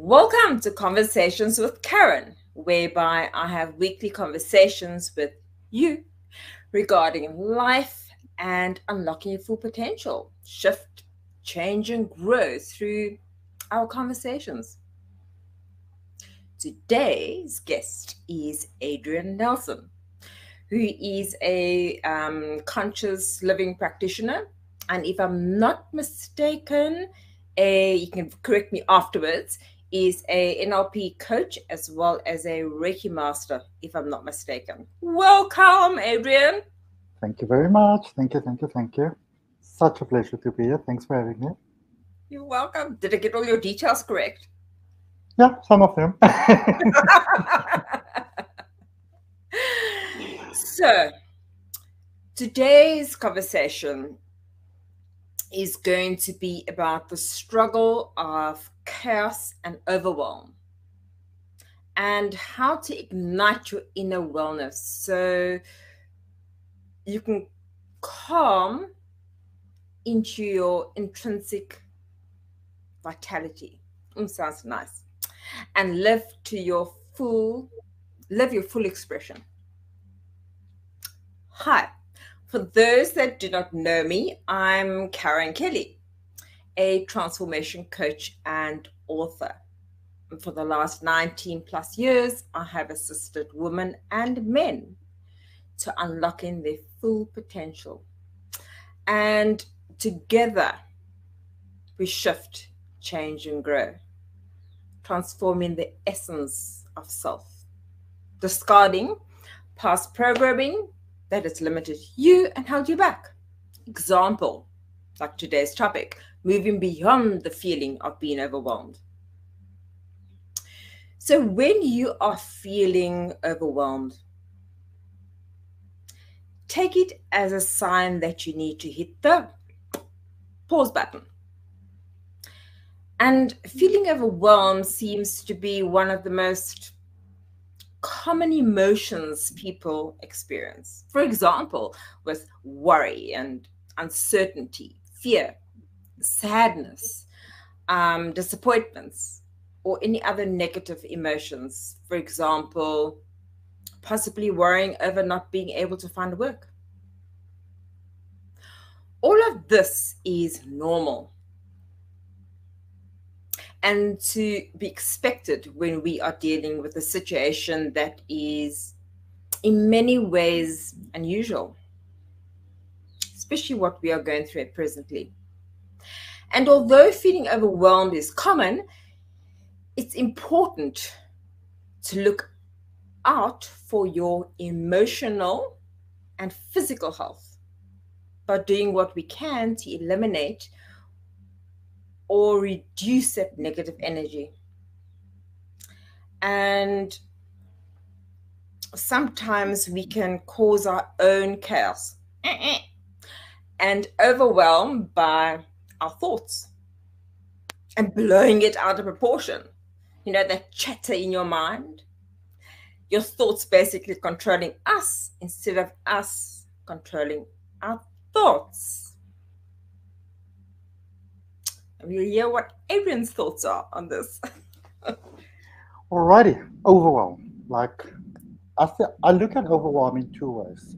Welcome to Conversations with KARIN, whereby I have weekly conversations with you regarding life and unlocking your full potential. Shift, change, and grow through our conversations. Today's guest is Adrian Nelson, who is a conscious living practitioner. And if I'm not mistaken, you can correct me afterwards, is a NLP coach as well as a Reiki master, if I'm not mistaken. Welcome, Adrian. Thank you very much. Thank you. Such a pleasure to be here. Thanks for having me. You're welcome. Did I get all your details correct? Yeah, some of them. So, today's conversation is going to be about the struggle of chaos and overwhelm and how to ignite your inner wellness so you can calm into your intrinsic vitality. Sounds nice. And live your full expression. Hi. For those that do not know me, I'm KARIN Kelly, a transformation coach and author. And for the last 19 plus years, I have assisted women and men to unlocking their full potential. And together, we shift, change, and grow, transforming the essence of self, discarding past programming that has limited you and held you back. Example, like today's topic, moving beyond the feeling of being overwhelmed. So when you are feeling overwhelmed, take it as a sign that you need to hit the pause button. And feeling overwhelmed seems to be one of the most common emotions people experience. For example, with worry and uncertainty, fear, sadness, disappointments, or any other negative emotions. For example, possibly worrying over not being able to find work. All of this is normal and to be expected when we are dealing with a situation that is in many ways unusual, especially what we are going through presently. And although feeling overwhelmed is common, it's important to look out for your emotional and physical health by doing what we can to eliminate or reduce that negative energy. And sometimes we can cause our own chaos and overwhelm by our thoughts and blowing it out of proportion. You know, that chatter in your mind, your thoughts basically controlling us instead of us controlling our thoughts. We'll hear what Adrian's thoughts are on this. Alrighty, overwhelm. Like, I look at overwhelm in two ways.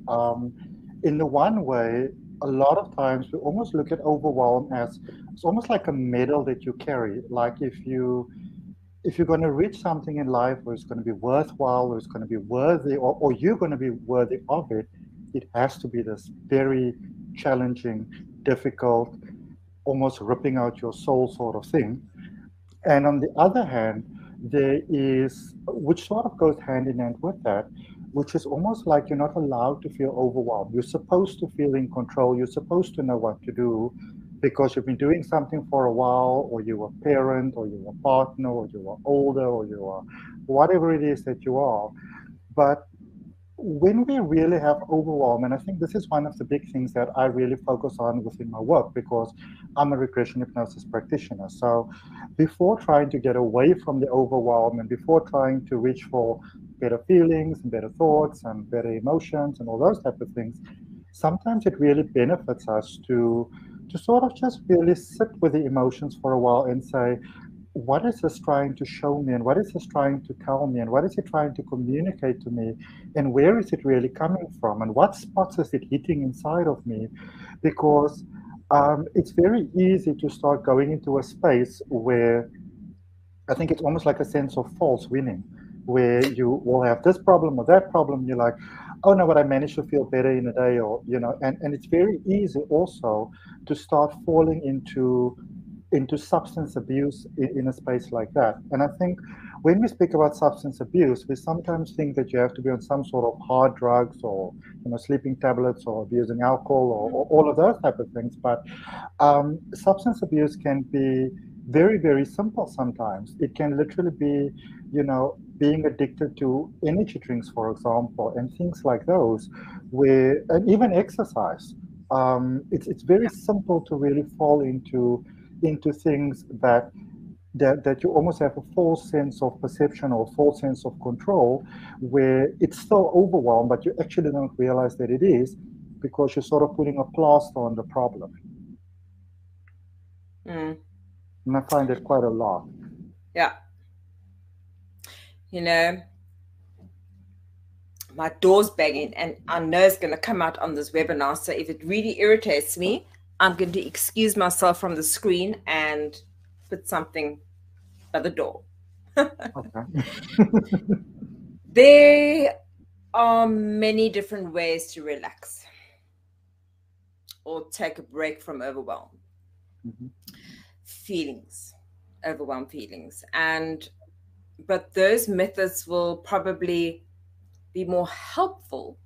In the one way, a lot of times we almost look at overwhelm as it's almost like a medal that you carry. Like if you're going to reach something in life where it's going to be worthwhile, or it's going to be worthy, or you're going to be worthy of it, it has to be this very challenging, difficult, almost ripping out your soul sort of thing. And on the other hand, there is, which sort of goes hand in hand with that, which is almost like you're not allowed to feel overwhelmed. You're supposed to feel in control. You're supposed to know what to do because you've been doing something for a while, or you're a parent, or you're a partner, or you are older, or you are whatever it is that you are. But when we really have overwhelm, and I think this is one of the big things that I really focus on within my work, because I'm a regression hypnosis practitioner. So before trying to get away from the overwhelm and before trying to reach for better feelings and better thoughts and better emotions and all those type of things, sometimes it really benefits us to sort of just really sit with the emotions for a while and say, what is this trying to show me, and what is this trying to tell me, and what is it trying to communicate to me, and where is it really coming from, and what spots is it hitting inside of me? Because it's very easy to start going into a space where I think it's almost like a sense of false winning, where you will have this problem or that problem. You're like, oh no, but I managed to feel better in a day, or and it's very easy also to start falling into substance abuse in a space like that. And I think when we speak about substance abuse, we sometimes think that you have to be on some sort of hard drugs, or sleeping tablets, or abusing alcohol, or all of those type of things. But substance abuse can be very, very simple sometimes. It can literally be, being addicted to energy drinks, for example, and things like those, and even exercise. It's very simple to really fall into things that you almost have a false sense of perception or false sense of control, where it's still overwhelmed, but you actually don't realize that it is, because you're sort of putting a plaster on the problem. And I find it quite a lot. Yeah. My door's banging, and I know it's going to come out on this webinar. So if it really irritates me, I'm going to excuse myself from the screen and put something by the door. Okay. There are many different ways to relax or take a break from overwhelm. Feelings, overwhelm feelings. But those methods will probably be more helpful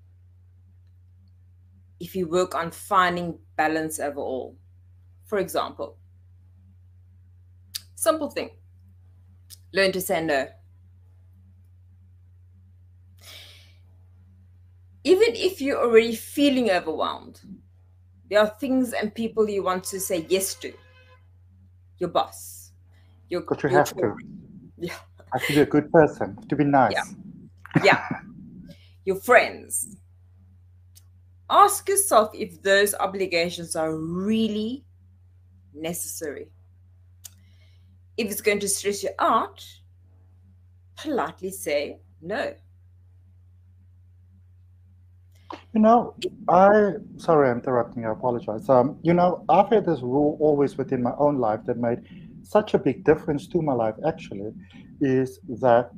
if you work on finding balance overall. For example, simple thing, learn to say no. Even if you're already feeling overwhelmed, there are things and people you want to say yes to. Your boss. But you have to. Yeah. I have to be a good person, to be nice. Yeah. Your friends. Ask yourself if those obligations are really necessary. If it's going to stress you out, politely say no. Sorry, I'm interrupting, I apologize. I've had this rule always within my own life that made such a big difference to my life, actually, is that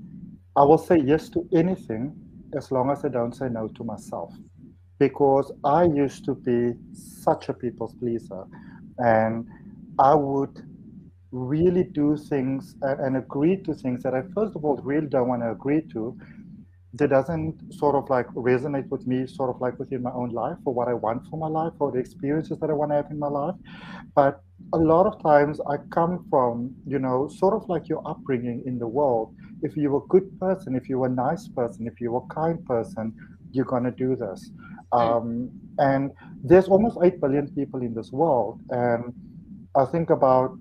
I will say yes to anything as long as I don't say no to myself. Because I used to be such a people's pleaser, and I would really do things and agree to things that I, first of all, really don't want to agree to, that doesn't sort of like resonate with me, sort of like within my own life, or what I want for my life, or the experiences that I want to have in my life. But a lot of times I come from, sort of like your upbringing in the world. If you're a good person, if you're a nice person, if you're a kind person, you're going to do this. And there's almost 8 billion people in this world. And I think about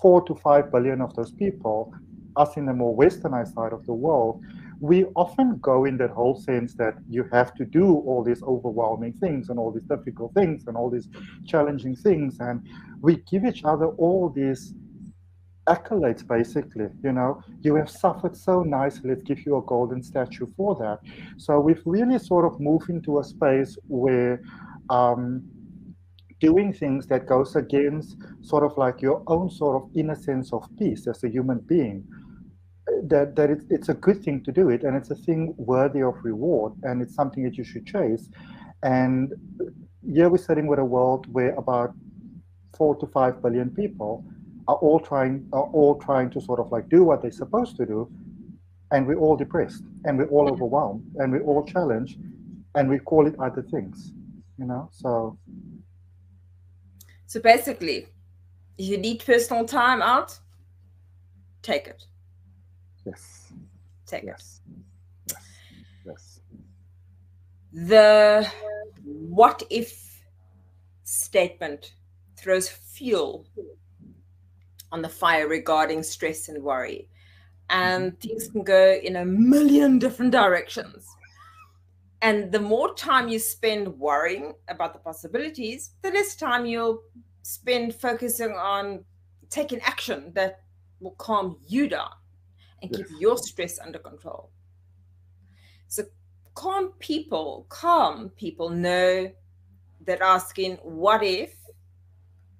4 to 5 billion of those people, us in the more westernized side of the world, we often go in that whole sense that you have to do all these overwhelming things and all these difficult things and all these challenging things. And we give each other all these accolades, basically. You have suffered so nicely, let's give you a golden statue for that. So we've really sort of moved into a space where doing things that goes against sort of like your own sort of inner sense of peace as a human being, that it's a good thing to do it, and it's a thing worthy of reward, and it's something that you should chase. And here we're sitting with a world where about 4 to 5 billion people are all trying to sort of like do what they're supposed to do, and we're all depressed, and we're all overwhelmed, and we're all challenged, and we call it other things, So basically, if you need personal time out, take it. Yes. Take it. Yes. The what if statement throws fuel on the fire regarding stress and worry. And things can go in a million different directions. And the more time you spend worrying about the possibilities, the less time you'll spend focusing on taking action that will calm you down and keep your stress under control. So calm people know that asking what if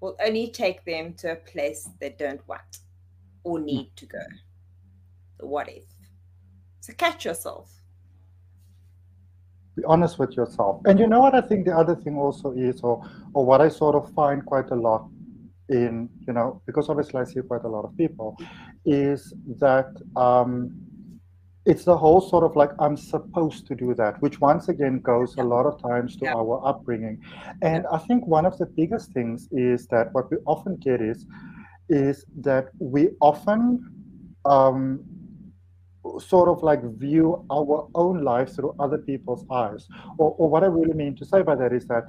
will only take them to a place they don't want or need to go. The what if. So catch yourself. Be honest with yourself. And you know what I think the other thing also is, or what I sort of find quite a lot in, you know, because obviously I see quite a lot of people, is that it's the whole sort of like, I'm supposed to do that, which once again goes a lot of times to our upbringing. And I think one of the biggest things is that what we often get is that we often sort of like view our own lives through other people's eyes. Or what I really mean to say by that is that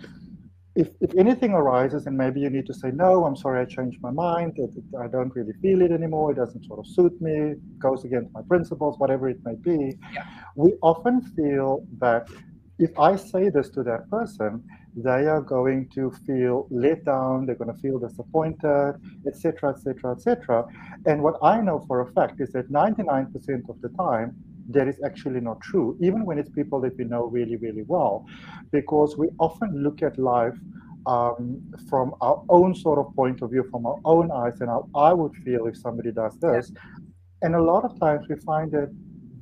if anything arises and maybe you need to say, no, I'm sorry, I changed my mind, I don't really feel it anymore, it doesn't sort of suit me, it goes against my principles, whatever it may be, we often feel that if I say this to that person, they are going to feel let down, they're going to feel disappointed, etc., etc., etc. And what I know for a fact is that 99% of the time, that is actually not true, even when it's people that we know really, really well, because we often look at life from our own sort of point of view, from our own eyes, and how I would feel if somebody does this. And a lot of times we find that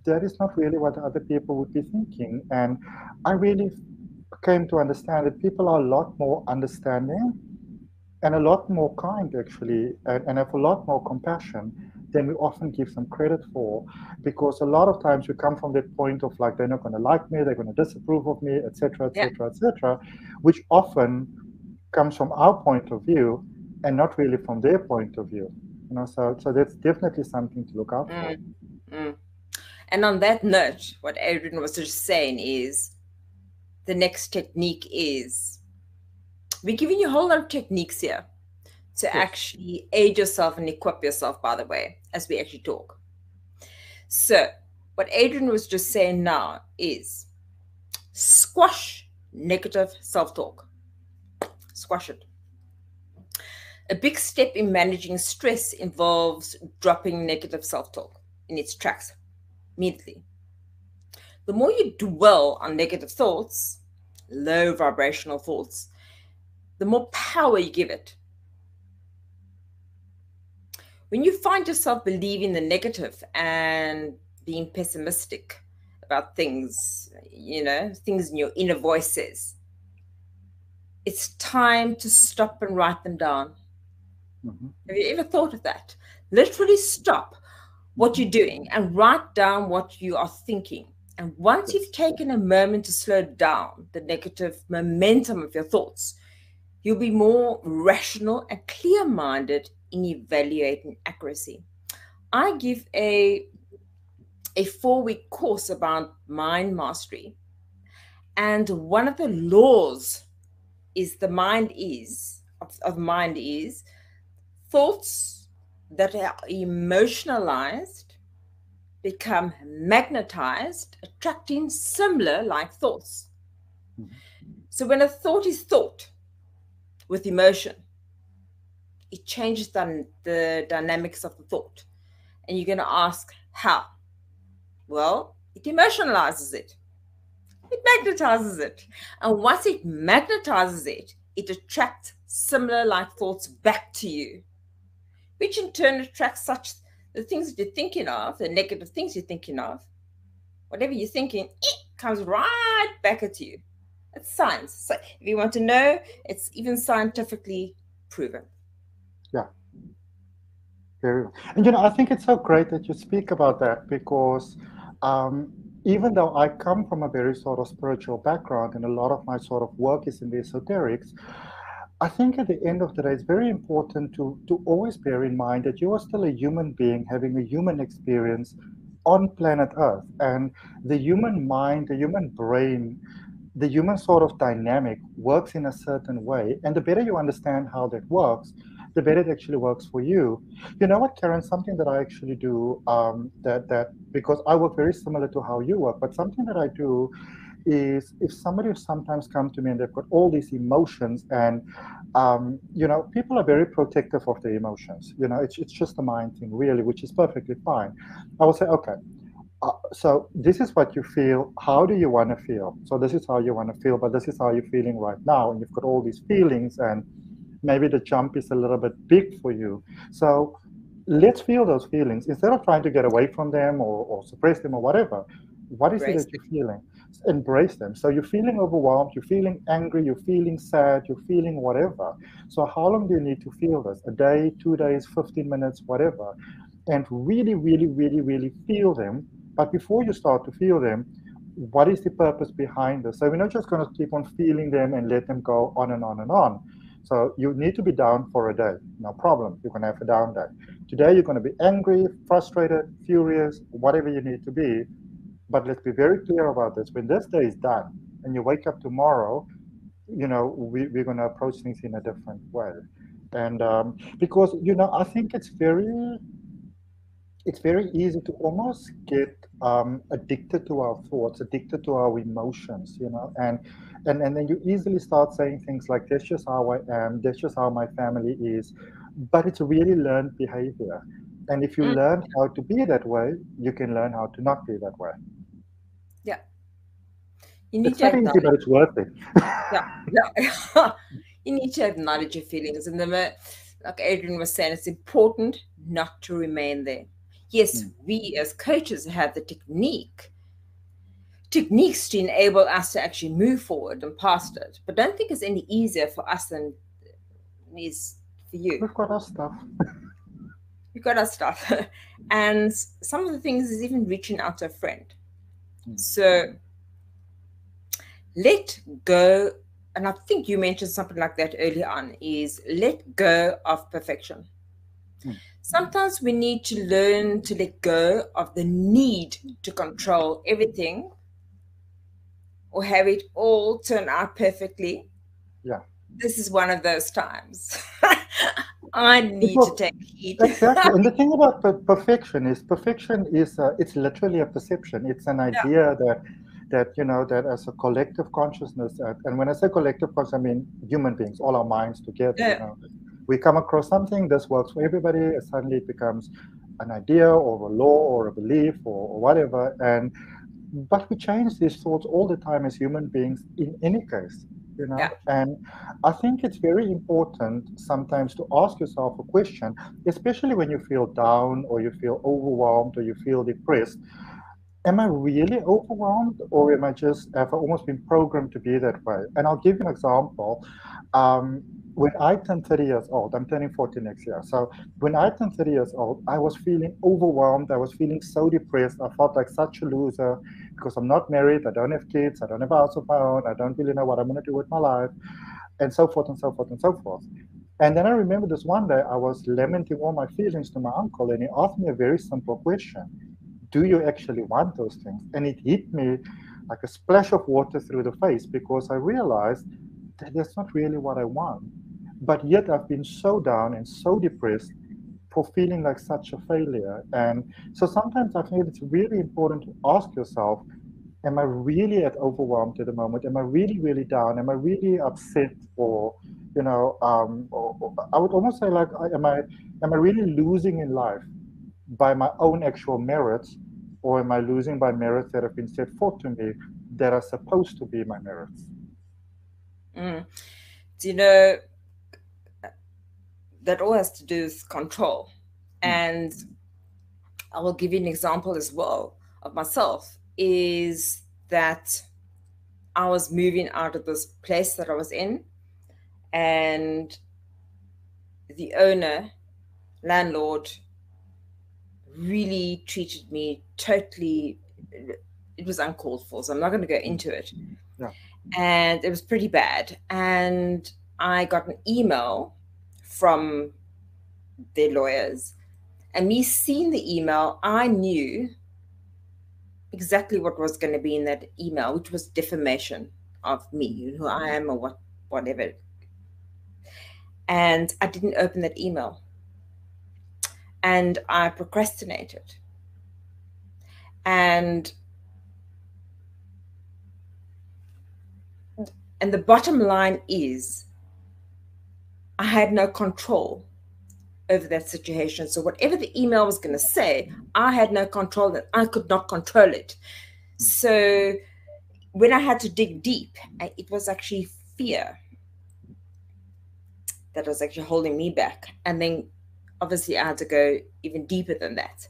that is not really what other people would be thinking. And I really came to understand that people are a lot more understanding and a lot more kind, actually, and have a lot more compassion than we often give them credit for, because a lot of times we come from that point of like, they're not going to like me, they're going to disapprove of me, etc., etc., etc., which often comes from our point of view and not really from their point of view. You know, so that's definitely something to look out for. And on that note, what Adrian was just saying is the next technique is, we're giving you a whole lot of techniques here to actually aid yourself and equip yourself, by the way, as we actually talk. So what Adrian was just saying now is squash negative self-talk. Squash it. A big step in managing stress involves dropping negative self-talk in its tracks immediately. The more you dwell on negative thoughts, low vibrational thoughts, the more power you give it. When you find yourself believing the negative and being pessimistic about things, you know, things in your inner voice says, it's time to stop and write them down. Have you ever thought of that? Literally stop what you're doing and write down what you are thinking. And once you've taken a moment to slow down the negative momentum of your thoughts, you'll be more rational and clear-minded in evaluating accuracy. I give a 4-week course about mind mastery. And one of the laws is the mind is thoughts that are emotionalized become magnetized, attracting similar like thoughts. So when a thought is thought with emotion, it changes the dynamics of the thought. And you're going to ask, how? Well, it emotionalizes it. It magnetizes it. And once it magnetizes it, it attracts similar like thoughts back to you, which in turn attracts the things that you're thinking of, the negative things you're thinking of. Whatever you're thinking, it comes right back at you. It's science. So if you want to know, it's even scientifically proven. Yeah. Very well. And you know, I think it's so great that you speak about that, because even though I come from a very sort of spiritual background and a lot of my sort of work is in the esoterics, I think at the end of the day, it's very important to always bear in mind that you are still a human being having a human experience on planet Earth. And the human mind, the human brain, the human sort of dynamic works in a certain way. And the better you understand how that works, the better it actually works for you. You know what, Karen, something that I actually do, that because I work very similar to how you work, but something that I do is if somebody sometimes come to me and they've got all these emotions, and people are very protective of their emotions. It's just a mind thing, really, which is perfectly fine. I will say, okay, so this is what you feel. How do you want to feel? So this is how you want to feel, but this is how you're feeling right now, and you've got all these feelings, and maybe the jump is a little bit big for you. So let's feel those feelings instead of trying to get away from them or suppress them or whatever. What is it Embrace that you're feeling? Embrace them. So you're feeling overwhelmed, you're feeling angry, you're feeling sad, you're feeling whatever. So how long do you need to feel this? A day, 2 days, 15 minutes, whatever. And really, really, really, really feel them. But before you start to feel them, what is the purpose behind this? So we're not just going to keep on feeling them and let them go on and on and on. So you need to be down for a day. No problem. You're going to have a down day. Today you're going to be angry, frustrated, furious, whatever you need to be. But let's be very clear about this. When this day is done and you wake up tomorrow, we're going to approach things in a different way. And because, I think it's very easy to almost get addicted to our thoughts, addicted to our emotions, and then you easily start saying things like, that's just how I am, that's just how my family is. But it's really learned behavior. And if you learn how to be that way, you can learn how to not be that way. Yeah. You need It's to not easy, but it's worth it. Yeah. You need to acknowledge your feelings. And like Adrian was saying, it's important not to remain there. Yes, we as coaches have the techniques to enable us to actually move forward and past it. But don't think it's any easier for us than it is for you. We've got our stuff. We've got our stuff. And some of the things is even reaching out to a friend. So let go, and I think you mentioned something like that earlier on, is let go of perfection. Sometimes we need to learn to let go of the need to control everything or have it all turn out perfectly. Yeah. This is one of those times. I need to take heed. Exactly. And the thing about perfection is it's literally a perception. It's an idea that as a collective consciousness, and when I say collective consciousness, I mean human beings, all our minds together. We come across something, this works for everybody, and suddenly it becomes an idea or a law or a belief or whatever. But we change these thoughts all the time as human beings in any case. And I think it's very important sometimes to ask yourself a question, especially when you feel down or you feel overwhelmed or you feel depressed. Am I really overwhelmed, or have I almost been programmed to be that way? And I'll give you an example. When I turned 30 years old, I'm turning 40 next year. So when I turned 30 years old, I was feeling overwhelmed. I was feeling so depressed. I felt like such a loser because I'm not married. I don't have kids. I don't have a house of my own. I don't really know what I'm going to do with my life, and so forth and so forth and so forth. And then I remember this one day, I was lamenting all my feelings to my uncle, and he asked me a very simple question. Do you actually want those things? And it hit me like a splash of water through the face, because I realized that that's not really what I want. But yet I've been so down and so depressed for feeling like such a failure. And so sometimes I feel it's really important to ask yourself, am I really overwhelmed at the moment? Am I really, really down? Am I really upset? Or, or I would almost say, like, am I really losing in life by my own actual merits, or am I losing by merits that have been set forth to me that are supposed to be my merits? Do that all has to do with control. And I will give you an example as well of myself, is that I was moving out of this place that I was in, and the landlord, really treated me totally, it was uncalled for, so I'm not going to go into it. And it was pretty bad. And I got an email from their lawyers, and me seeing the email, I knew exactly what was going to be in that email, which was defamation of me, who I am, or whatever. And I didn't open that email, and I procrastinated. And And the bottom line is, I had no control over that situation. So whatever the email was going to say, I had no control, that I could not control it. So when I had to dig deep, it was actually fear that was actually holding me back. And then obviously I had to go even deeper than that.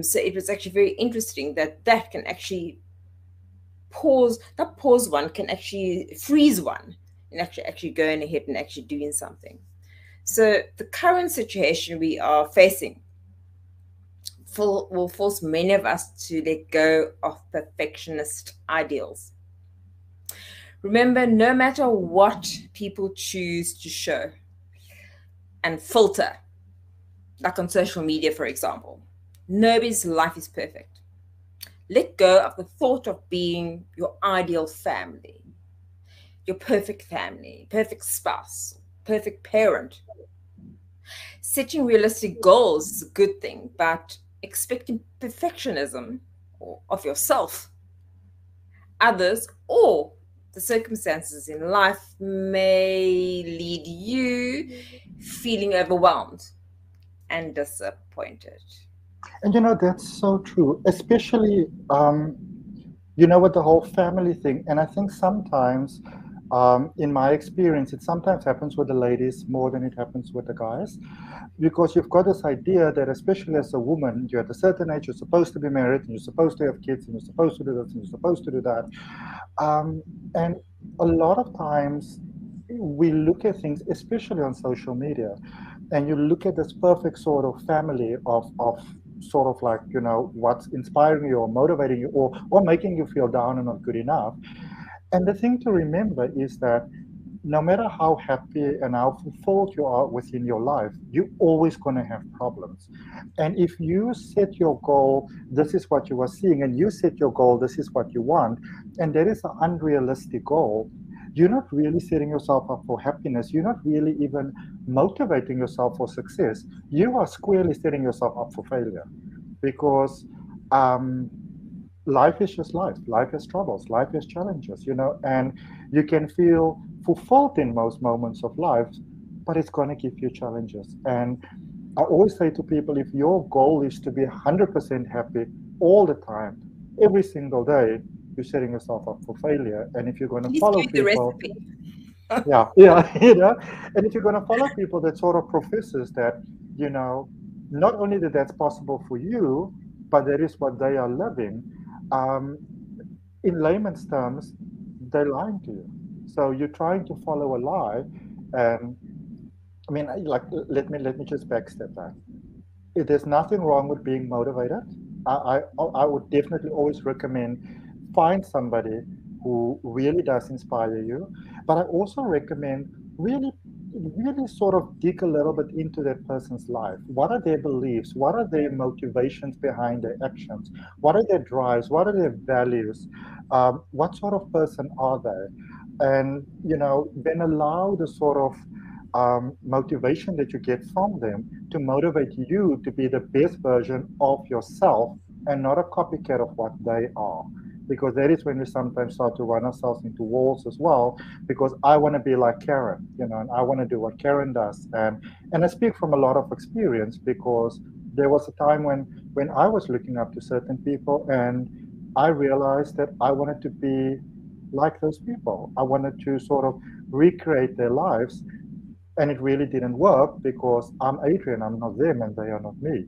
So it was actually very interesting that can actually pause one can actually freeze one and actually going ahead and actually doing something. So the current situation we are facing will force many of us to let go of perfectionist ideals. Remember, no matter what people choose to show and filter, like on social media, for example, nobody's life is perfect. Let go of the thought of being your ideal family, your perfect family, perfect spouse, perfect parent. Setting realistic goals is a good thing, but expecting perfectionism of yourself, others, or the circumstances in life may lead you feeling overwhelmed and disappointed. And that's so true, especially with the whole family thing. And I think sometimes, in my experience, it sometimes happens with the ladies more than it happens with the guys, because you've got this idea that, especially as a woman, you're at a certain age, you're supposed to be married, and you're supposed to have kids, and you're supposed to do this, and you're supposed to do that. And a lot of times we look at things, especially on social media, and you look at this perfect sort of family of sort of like, what's inspiring you or motivating you or making you feel down and not good enough. And the thing to remember is that no matter how happy and how fulfilled you are within your life, you're always going to have problems. And if you set your goal, this is what you are seeing, and you set your goal, this is what you want, and that is an unrealistic goal, you're not really setting yourself up for happiness. You're not really even motivating yourself for success. You are squarely setting yourself up for failure, because life is just life. Life has troubles. Life has challenges, and you can feel fulfilled in most moments of life, but it's going to give you challenges. And I always say to people, if your goal is to be 100% happy all the time, every single day, you're setting yourself up for failure. And if you're going to Please follow give the people, recipe. yeah, and if you're going to follow people that sort of professes that, not only that that's possible for you, but that is what they are living, um, in layman's terms, they're lying to you. So you're trying to follow a lie. And I mean, like, let me just backstep that. There's nothing wrong with being motivated. I would definitely always recommend find somebody who really does inspire you. But I also recommend really, really sort of dig a little bit into that person's life. What are their beliefs? What are their motivations behind their actions? What are their drives? What are their values? What sort of person are they? And then allow the sort of motivation that you get from them to motivate you to be the best version of yourself and not a copycat of what they are. Because that is when we sometimes start to run ourselves into walls as well. Because I want to be like KARIN, and I want to do what KARIN does. And I speak from a lot of experience, because there was a time when I was looking up to certain people, and I realized that I wanted to be like those people. I wanted to sort of recreate their lives, and it really didn't work because I'm Adrian, I'm not them, and they are not me.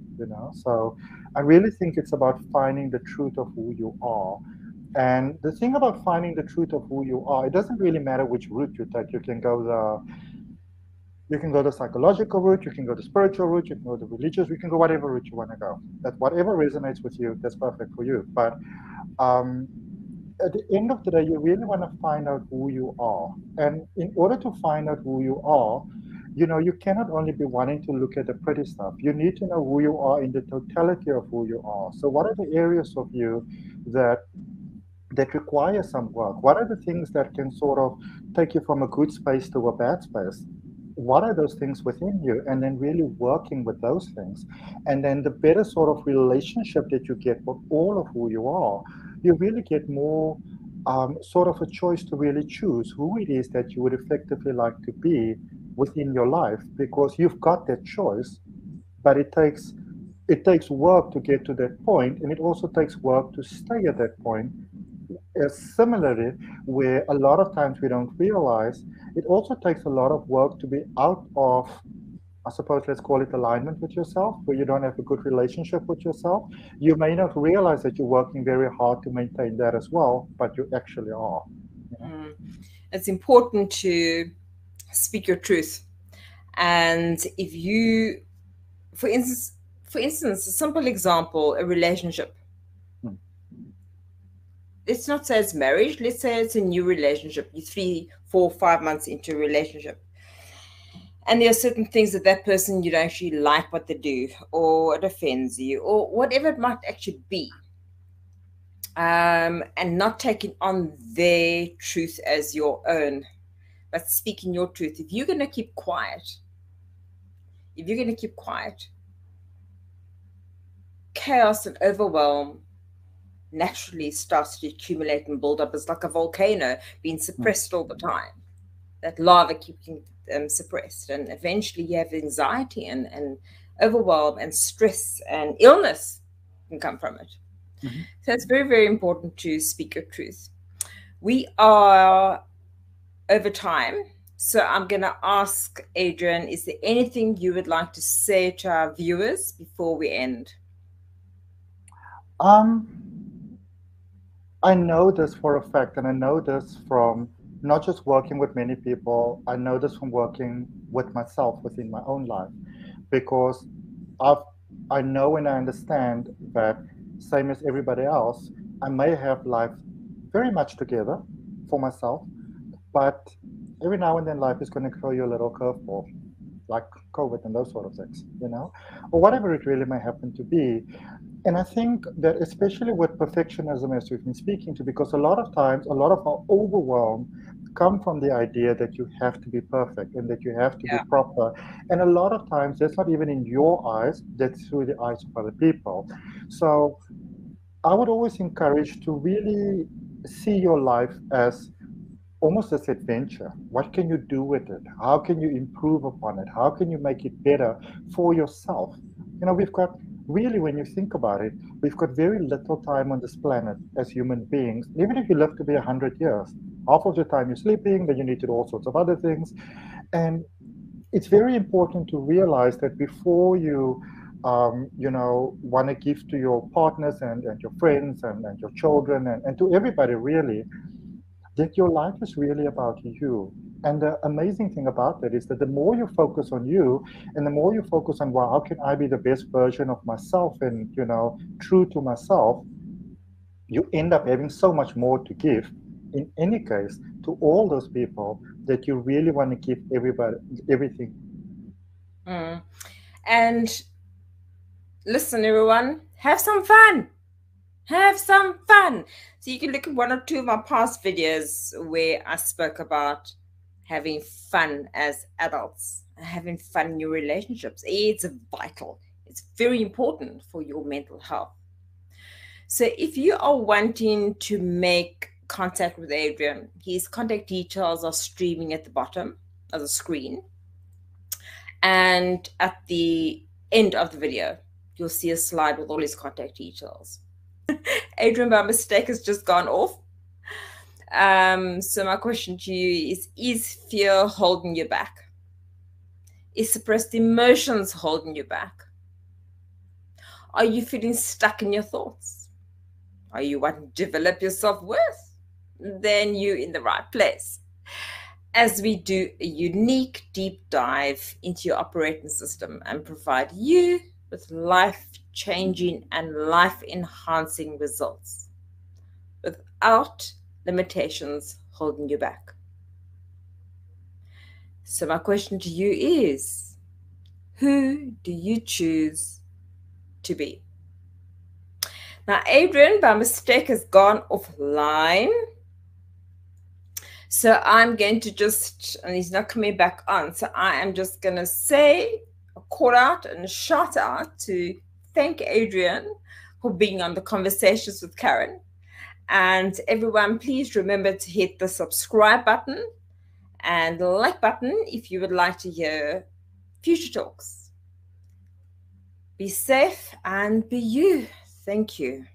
So I really think it's about finding the truth of who you are. And the thing about finding the truth of who you are, it doesn't really matter which route you take. You can go the psychological route, you can go the spiritual route, you can go the religious, you can go whatever route you want to go. That whatever resonates with you, that's perfect for you. But um, at the end of the day, you really want to find out who you are. And in order to find out who you are, you cannot only be wanting to look at the pretty stuff. You need to know who you are in the totality of who you are. So what are the areas of you that require some work? What are the things that can sort of take you from a good space to a bad space? What are those things within you? And then really working with those things. And then the better sort of relationship that you get with all of who you are, you really get more sort of a choice to really choose who it is that you would effectively like to be within your life, because you've got that choice, but it takes work to get to that point, and it also takes work to stay at that point. Similarly, where a lot of times we don't realize, it also takes a lot of work to be out of, I suppose, let's call it alignment with yourself, where you don't have a good relationship with yourself. You may not realize that you're working very hard to maintain that as well, but you actually are. You know? It's important to speak your truth. And if you, for instance, a simple example, a relationship. Let's not say it's marriage. Let's say it's a new relationship. You're 3, 4, 5 months into a relationship. And there are certain things that that person, you don't actually like what they do, or it offends you, or whatever it might actually be. And not taking on their truth as your own, but speaking your truth. If you're going to keep quiet, chaos and overwhelm naturally starts to accumulate and build up. It's like a volcano being suppressed all the time. That lava keeping suppressed, and eventually you have anxiety and overwhelm and stress and illness can come from it. So it's very, very important to speak your truth. We are over time, so I'm going to ask Adrian, is there anything you would like to say to our viewers before we end? I know this for a fact, and I know this from not just working with many people. I know this from working with myself within my own life, because I know and I understand that, same as everybody else, I may have life very much together for myself, but every now and then life is going to throw you a little curveball, like COVID and those sort of things, or whatever it really may happen to be. And I think that especially with perfectionism, as we've been speaking to, because a lot of times, a lot of our overwhelm come from the idea that you have to be perfect and that you have to be proper. And a lot of times that's not even in your eyes, that's through the eyes of other people. So I would always encourage to really see your life as almost this adventure. What can you do with it? How can you improve upon it? How can you make it better for yourself? We've got, really, when you think about it, we've got very little time on this planet as human beings. Even if you live to be 100 years, half of the time you're sleeping, then you need to do all sorts of other things. And it's very important to realize that before you want to give to your partners and your friends and your children and to everybody, really, that your life is really about you. And the amazing thing about that is that the more you focus on you, and the more you focus on, well, how can I be the best version of myself and, true to myself, you end up having so much more to give, in any case, to all those people that you really want to give everybody everything. And listen, everyone, have some fun. Have some fun. So you can look at 1 or 2 of my past videos where I spoke about having fun as adults, having fun in your relationships. It's vital. It's very important for your mental health. So if you are wanting to make contact with Adrian, his contact details are streaming at the bottom of the screen. And at the end of the video, you'll see a slide with all his contact details. Adrian, by mistake, has just gone off. So my question to you is fear holding you back? Is suppressed emotions holding you back? Are you feeling stuck in your thoughts? Are you wanting to develop your self-worth? Then you're in the right place. As we do a unique deep dive into your operating system and provide you with life-changing and life-enhancing results without limitations holding you back. So my question to you is, who do you choose to be? Now, Adrian, by mistake, has gone offline. So I'm going to and he's not coming back on. So I am just going to say a call out and a shout out to thank Adrian for being on the Conversations with KARIN. And everyone, please remember to hit the subscribe button and like button if you would like to hear future talks. Be safe and be you. Thank you.